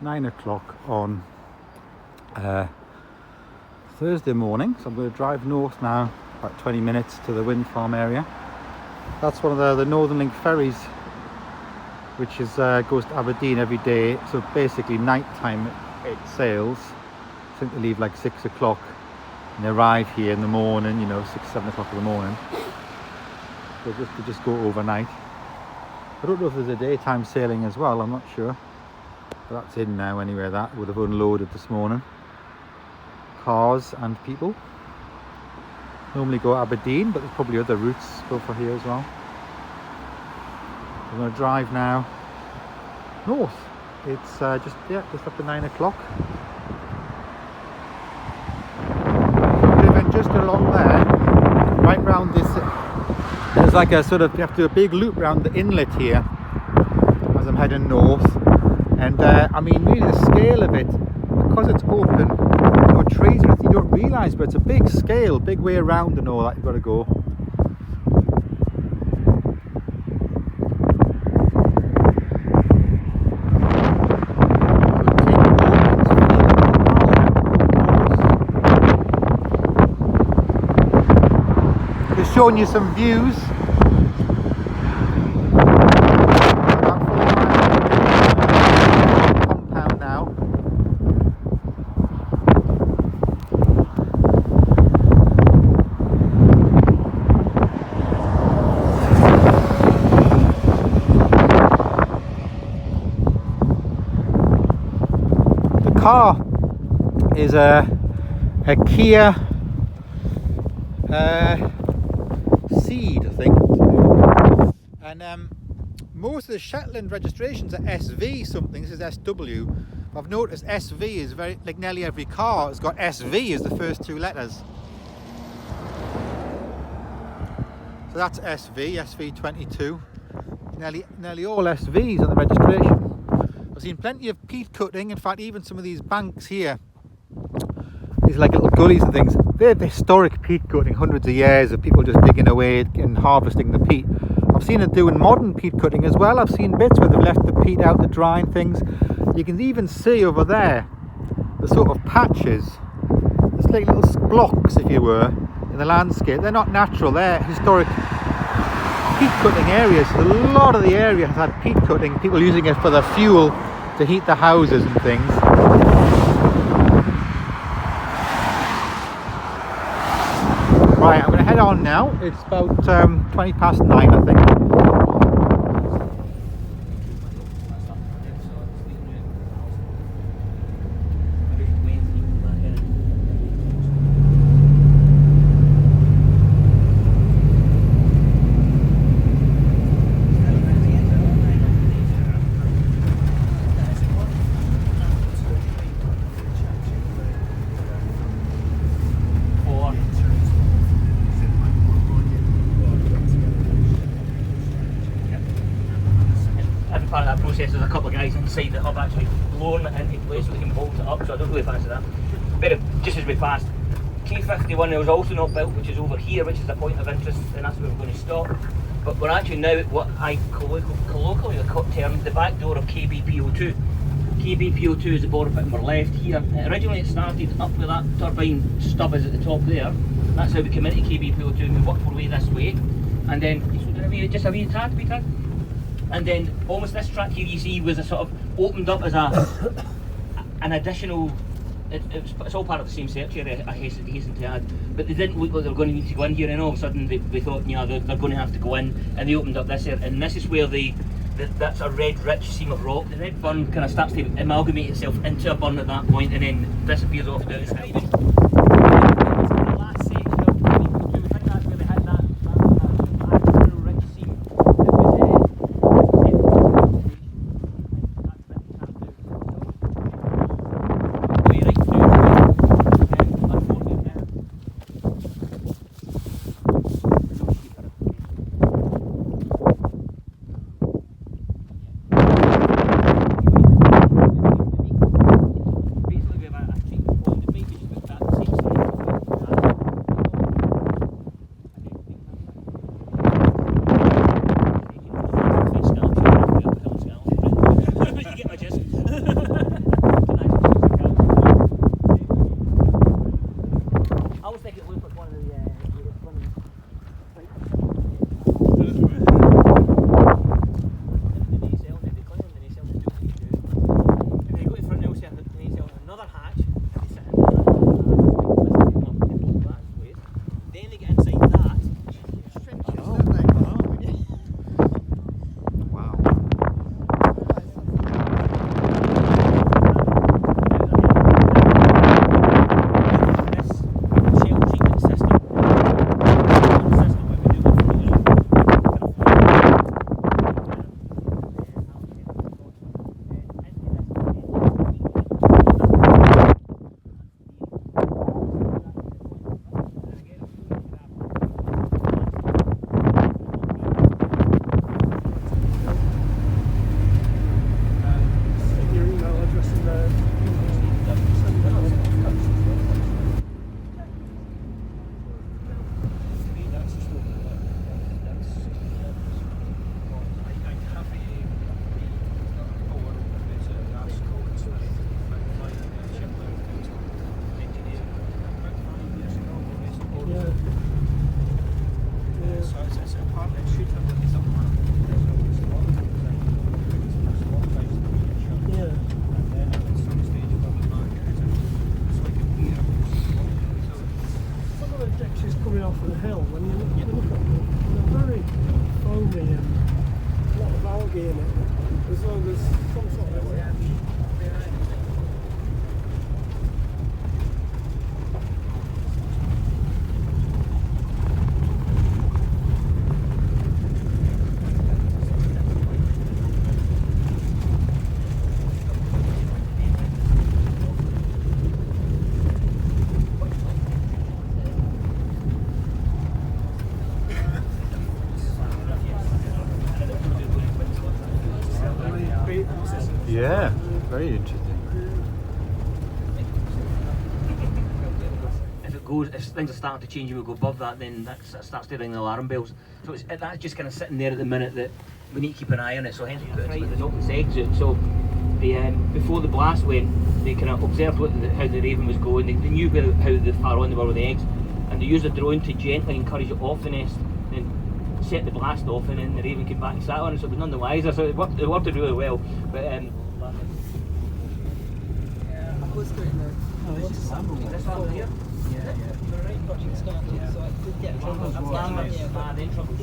9 o'clock on Thursday morning. So I'm going to drive north now, about 20 minutes to the wind farm area. That's one of the Northern Link ferries, which is goes to Aberdeen every day. So basically night time it sails. I think they leave like 6 o'clock and they arrive here in the morning, 6-7 o'clock in the morning. So they just go overnight. I don't know if there's a daytime sailing as well, I'm not sure. But that's in now anyway. That would have unloaded this morning. Cars and people. Normally go Aberdeen, but there's probably other routes go for here as well. We're going to drive now north. It's just after 9 o'clock. Living just along there, right round this. There's like a sort of, you have to do a big loop round the inlet here as I'm heading north. And I mean, really the scale of it, because it's open, no trees or anything, you don't realise, but it's a big scale, big way around and all that you've got to go. Just showing you some views. Car is a Kia Ceed, I think, and most of the Shetland registrations are SV something. This is SW. I've noticed SV is very, like nearly every car has got SV as the first two letters. So that's SV22. Nearly all SVs on the registration. I've seen plenty of peat cutting. In fact, even some of these banks here, these like little gullies and things, they're historic peat cutting, hundreds of years of people just digging away and harvesting the peat. I've seen it doing modern peat cutting as well. I've seen bits where they've left the peat out to dry and things. You can even see over there the sort of patches. It's like little blocks, if you were, in the landscape. They're not natural, they're historic peat cutting areas. A lot of the area has had peat cutting, people using it for the fuel to heat the houses and things. Right, I'm going to head on now. It's about 20 past 9, I think. Part of that process, there's a couple of guys inside that have actually blown it into place so they can bolt it up, so I don't really fancy that. But just as we passed K51, there was also not built, which is over here, which is the point of interest, and that's where we're going to stop. But we're actually now at what I colloquially term the back door of KBPO2. KBPO2 is the border pit on our left here. Originally it started up where that turbine stub is at the top there. That's how we come into KBPO2 and we worked our way this way. And then, just a wee tad. And then almost this track here you see was a sort of opened up as an additional, it's all part of the same search area, I hasten to add, but they didn't look like they were going to need to go in here, and all of a sudden we thought, they're going to have to go in, and they opened up this here, and this is where that's a red rich seam of rock. The red burn kind of starts to amalgamate itself into a burn at that point and then disappears off down the side. in it, as long as some sort of Yeah, very interesting. If things are starting to change and we go above that, then that starts to ring the alarm bells. So that's just kind of sitting there at the minute that we need to keep an eye on it. So hence we put it right at the top of the exit. So before the blast went, they kind of observed how the Raven was going. They knew how far on they were with the eggs, and they used a drone to gently encourage it off the nest, then set the blast off, and then the Raven came back and sat on it. So it was none the wiser. So it worked really well. But was doing the this one here. the rain project started, so I did get trouble. Then trouble.